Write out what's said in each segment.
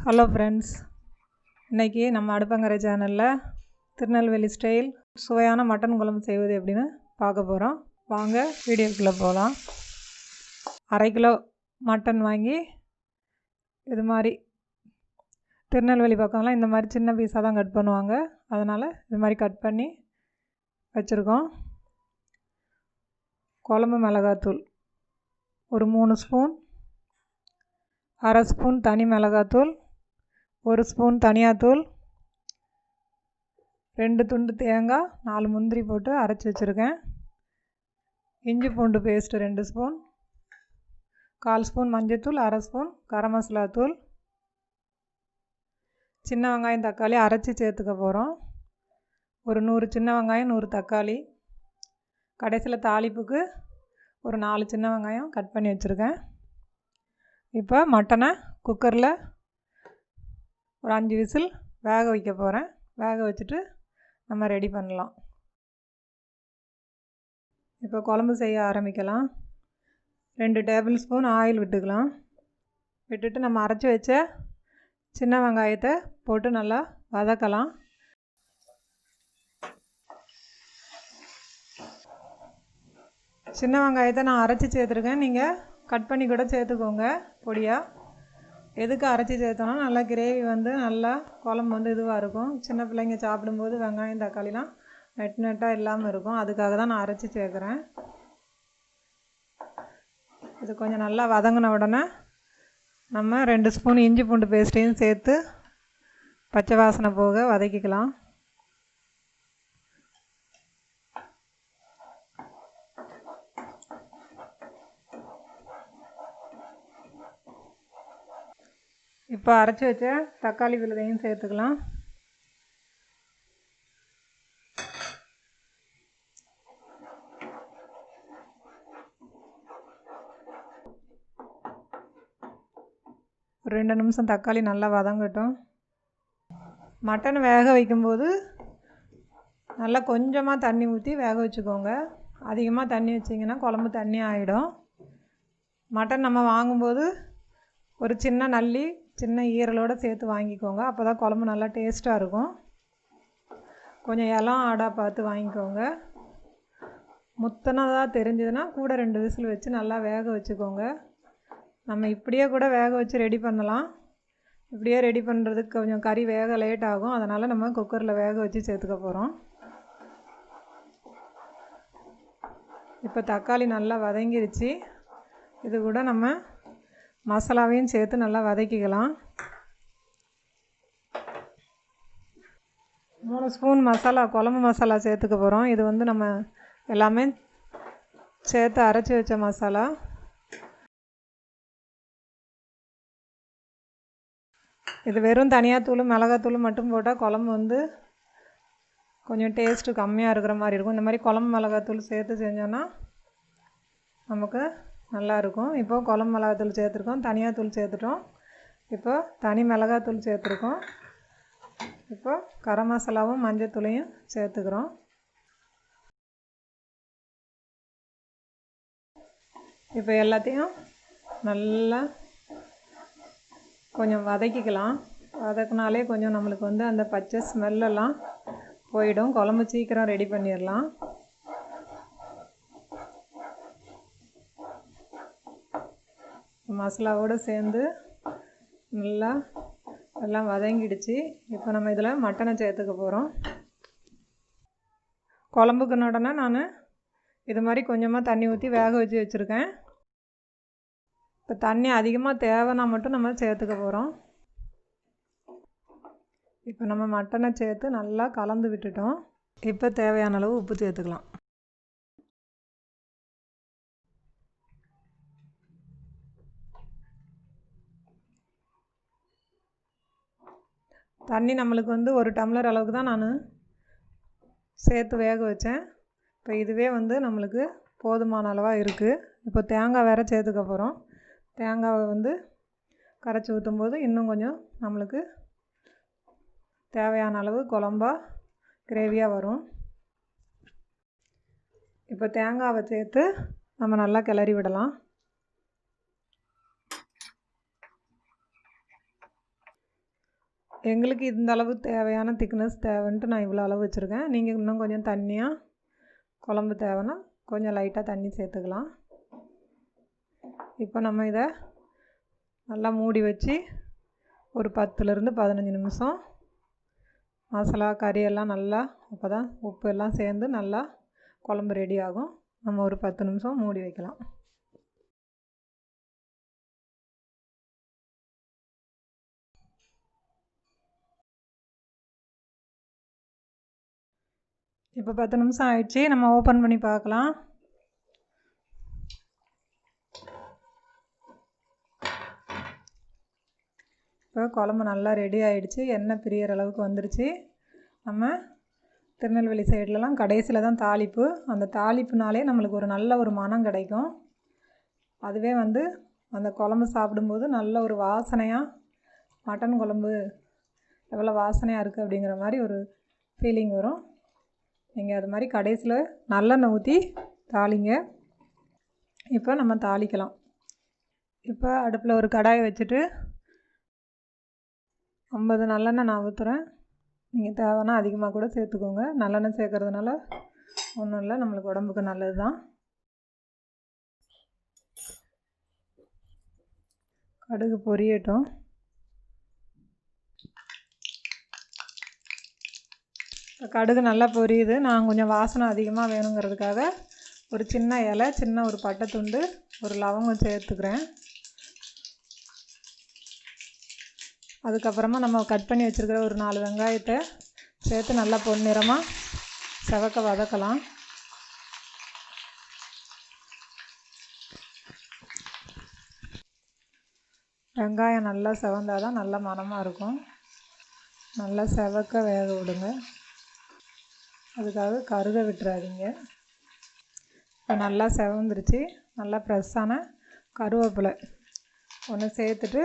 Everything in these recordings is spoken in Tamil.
ஹலோ ஃப்ரெண்ட்ஸ், இன்றைக்கி நம்ம அடுப்பங்கரை சேனலில் திருநெல்வேலி ஸ்டைல் சுவையான மட்டன் குழம்பு செய்வது எப்படின்னு பார்க்க போகிறோம். வாங்க வீடியோக்குள்ளே போகலாம். 1/2 கிலோ மட்டன் வாங்கி இது மாதிரி திருநெல்வேலி பக்கம்லாம் இந்த மாதிரி சின்ன பீஸாக தான் கட் பண்ணுவாங்க. அதனால் இது மாதிரி கட் பண்ணி வச்சுருக்கோம். குழம்பு மிளகாத்தூள் ஒரு 3 ஸ்பூன், 1/2 ஸ்பூன் தனி மிளகாத்தூள், 1 ஸ்பூன் தனியாத்தூள், 2 துண்டு தேங்காய், 4 முந்திரி போட்டு அரைச்சி வச்சுருக்கேன். இஞ்சி பூண்டு பேஸ்ட்டு 2 ஸ்பூன், 1/4 ஸ்பூன் மஞ்சத்தூள், 1/2 ஸ்பூன் கரம் மசாலா தூள், சின்ன வெங்காயம் தக்காளி அரைச்சி சேர்த்துக்க போகிறோம். ஒரு 100 சின்ன வெங்காயம், 100 தக்காளி, கடைசியில் தாளிப்புக்கு ஒரு 4 சின்ன வெங்காயம் கட் பண்ணி வச்சுருக்கேன். இப்போ மட்டனை குக்கரில் ஒரு 5 விசில் வேக வைக்க போகிறேன். வேக வச்சுட்டு நம்ம ரெடி பண்ணலாம். இப்போ குழம்பு செய்ய ஆரம்பிக்கலாம். 2 டேபிள் ஸ்பூன் ஆயில் விட்டுக்கலாம். விட்டுட்டு நம்ம அரைச்சி வச்ச சின்ன வெங்காயத்தை போட்டு நல்லா வதக்கலாம். சின்ன வெங்காயத்தை நான் அரைச்சி சேர்த்துருக்கேன். நீங்கள் கட் பண்ணி கூட சேர்த்துக்கோங்க பொடியாக. எதுக்கு அரைச்சி சேர்த்தோன்னா நல்லா கிரேவி வந்து நல்லா குழம்பு வந்து இதுவாக இருக்கும். சின்ன பிள்ளைங்க சாப்பிடும்போது வெங்காயம் தக்காளிலாம் நெட்டாக இல்லாமல் இருக்கும். அதுக்காக தான் நான் அரைச்சி சேர்க்குறேன். இது கொஞ்சம் நல்லா வதங்கின உடனே நம்ம 2 ஸ்பூன் இஞ்சி பூண்டு பேஸ்ட்டையும் சேர்த்து பச்சை வாசனை போக வதக்கிக்கலாம். இப்போ அரைச்சி வச்ச தக்காளி விழுதையும் சேர்த்துக்கலாம். ஒரு 2 நிமிஷம் தக்காளி நல்லா வதங்கட்டும். மட்டன் வேக வைக்கும்போது நல்லா கொஞ்சமாக தண்ணி ஊற்றி வேக வச்சுக்கோங்க. அதிகமாக தண்ணி வச்சிங்கன்னா குழம்பு தண்ணி ஆகிடும். மட்டன் நம்ம வாங்கும்போது ஒரு சின்ன நல்லி சின்ன ஈரலோடு சேர்த்து வாங்கிக்கோங்க. அப்போ தான் குழம்பு நல்லா டேஸ்ட்டாக இருக்கும். கொஞ்சம் இளம் ஆடாக பார்த்து வாங்கிக்கோங்க. முத்தினதாக தெரிஞ்சதுன்னா கூட 2 விசில் வச்சு நல்லா வேக வச்சுக்கோங்க. நம்ம இப்படியே கூட வேக வச்சு ரெடி பண்ணலாம். இப்படியே ரெடி பண்ணுறதுக்கு கொஞ்சம் கறி வேக லேட் ஆகும். அதனால் நம்ம குக்கரில் வேக வச்சு சேர்த்துக்க போகிறோம். இப்போ தக்காளி நல்லா வதங்கிருச்சு. இது கூட நம்ம மசாலாவையும் சேர்த்து நல்லா வதக்கிக்கலாம். 3 ஸ்பூன் மசாலா, குழம்பு மசாலா சேர்த்துக்க போகிறோம். இது வந்து நம்ம எல்லாமே சேர்த்து அரைச்சி வச்ச மசாலா. இது வெறும் தனியாத்தூள் மிளகாத்தூள் மட்டும் போட்டால் குழம்பு வந்து கொஞ்சம் டேஸ்ட்டு கம்மியாக இருக்கிற மாதிரி இருக்கும். இந்த மாதிரி குழம்பு மிளகாத்தூள் சேர்த்து செஞ்சோன்னா நமக்கு நல்லாயிருக்கும். இப்போது குழம்பு மிளகாத்தூள் சேர்த்துருக்கோம், தனியாத்தூள் சேர்த்துட்டோம். இப்போ தனி மிளகாத்தூள் சேர்த்துருக்கோம். இப்போ கரம் மசாலாவும் மஞ்சத்தூளையும் சேர்த்துக்கிறோம். இப்போ எல்லாத்தையும் நல்லா கொஞ்சம் வதக்கிக்கலாம். வதக்கினாலே கொஞ்சம் நம்மளுக்கு வந்து அந்த பச்சை ஸ்மெல்லெல்லாம் போயிடும். குழம்பு சீக்கிரம் ரெடி பண்ணிடலாம். மசாலாவோடு சேர்ந்து நல்லா எல்லாம் வதங்கிடுச்சு. இப்போ நம்ம இதில் மட்டனை சேர்த்துக்க போகிறோம். குழம்புக்குன்னு உடனே நான் இது மாதிரி கொஞ்சமாக தண்ணி ஊற்றி வேக வச்சு வச்சுருக்கேன். இப்போ தண்ணி அதிகமாக தேவைன்னா மட்டும் நம்ம சேர்த்துக்க போகிறோம். இப்போ நம்ம மட்டனை சேர்த்து நல்லா கலந்து விட்டுட்டோம். இப்போ தேவையான அளவு உப்பு சேர்த்துக்கலாம். தண்ணி நம்மளுக்கு வந்து 1 டம்ளர் அளவுக்கு தான் நான் சேர்த்து வேக வச்சேன். இப்போ இதுவே வந்து நம்மளுக்கு போதுமான அளவாக இருக்குது. இப்போ தேங்காய் வேறு சேர்த்துக்க போகிறோம். தேங்காவை வந்து கரைச்சி ஊற்றும்போது இன்னும் கொஞ்சம் நம்மளுக்கு தேவையான அளவு குழம்பா கிரேவியாக வரும். இப்போ தேங்காவை சேர்த்து நம்ம நல்லா கிளறி விடலாம். எங்களுக்கு இந்த அளவு தேவையான திக்னஸ் தேவைன்ட்டு நான் இவ்வளோ அளவு வச்சுருக்கேன். நீங்கள் இன்னும் கொஞ்சம் தண்ணியாக குழம்பு தேவைன்னா கொஞ்சம் லைட்டாக தண்ணி சேர்த்துக்கலாம். இப்போ நம்ம இதை நல்லா மூடி வச்சு ஒரு 10லேருந்து 15 நிமிஷம் மசாலா கறி எல்லாம் நல்லா அப்போ தான் உப்பு எல்லாம் சேர்ந்து நல்லா குழம்பு ரெடி ஆகும். நம்ம ஒரு 10 நிமிஷம் மூடி வைக்கலாம். இப்போ 10 நிமிஷம் ஆயிடுச்சு. நம்ம ஓப்பன் பண்ணி பார்க்கலாம். இப்போ குழம்பு நல்லா ரெடி ஆகிடுச்சு. எண்ணெய் பிரியிற அளவுக்கு வந்துருச்சு. நம்ம திருநெல்வேலி சைட்லலாம் கடைசியில் தான் தாளிப்பு. அந்த தாளிப்புனாலே நம்மளுக்கு ஒரு நல்ல ஒரு மனம் கிடைக்கும். அதுவே அந்த குழம்பு சாப்பிடும்போது நல்ல ஒரு வாசனையாக மட்டன் குழம்பு எவ்வளோ வாசனையாக இருக்குது அப்படிங்கிற மாதிரி ஒரு ஃபீலிங் வரும். நீங்கள் அது மாதிரி கடைசியில் நல்லெண்ணெய் ஊற்றி தாளிங்க. இப்போ நம்ம தாளிக்கலாம். இப்போ அடுப்பில் ஒரு கடாயை வச்சுட்டு 50 நல்லெண்ணெய் நான் ஊற்றுறேன். நீங்கள் தேவைன்னா அதிகமாக கூட சேர்த்துக்கோங்க. நல்லெண்ணெய் சேர்க்கறதுனால ஒன்றும் இல்லை, நம்மளுக்கு உடம்புக்கு நல்லது தான். கடுகு பொரியட்டும். கடுகு நல்லா பொரியுது. நான் கொஞ்சம் வாசனை அதிகமாக வேணுங்கிறதுக்காக ஒரு சின்ன இலை, சின்ன ஒரு பட்டை துண்டு, ஒரு லவங்கம் சேர்த்துக்கிறேன். அதுக்கப்புறமா நம்ம கட் பண்ணி வச்சுருக்கிற ஒரு 4 வெங்காயத்தை சேர்த்து நல்லா பொன்னிறமாக செவக்க வதக்கலாம். வெங்காயம் நல்லா செவந்தால் தான் நல்ல மணமாக இருக்கும். நல்லா செவக்க வேக விடுங்க. அதுக்காக கருக விட்டுறாதீங்க. இப்போ நல்லா செவந்துருச்சு. நல்லா ஃப்ரெஷ்ஷான கருவேப்பிலை ஒன்று சேர்த்துட்டு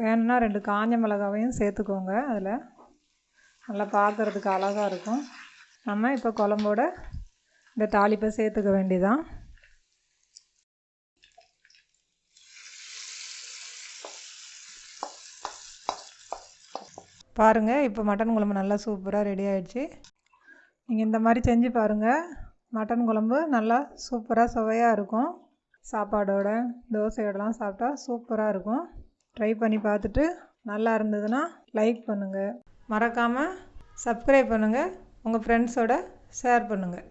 வேணும்னா 2 காஞ்ச மிளகாவையும் சேர்த்துக்கோங்க. அதில் நல்லா பார்க்குறதுக்கு அழகாக இருக்கும். நம்ம இப்போ குழம்போட இந்த தாளிப்பை சேர்த்துக்க வேண்டியதான். பாருங்கள், இப்போ மட்டன் குழம்பு நல்லா சூப்பராக ரெடி ஆகிடுச்சு. நீங்கள் இந்த மாதிரி செஞ்சு பாருங்கள். மட்டன் குழம்பு நல்லா சூப்பராக சுவையாக இருக்கும். சாப்பாடோட தோசையோடலாம் சாப்பிட்டா சூப்பராக இருக்கும். ட்ரை பண்ணி பார்த்துட்டு நல்லா இருந்ததுன்னா லைக் பண்ணுங்கள். மறக்காமல் சப்ஸ்கிரைப் பண்ணுங்கள். உங்கள் ஃப்ரெண்ட்ஸோட ஷேர் பண்ணுங்கள்.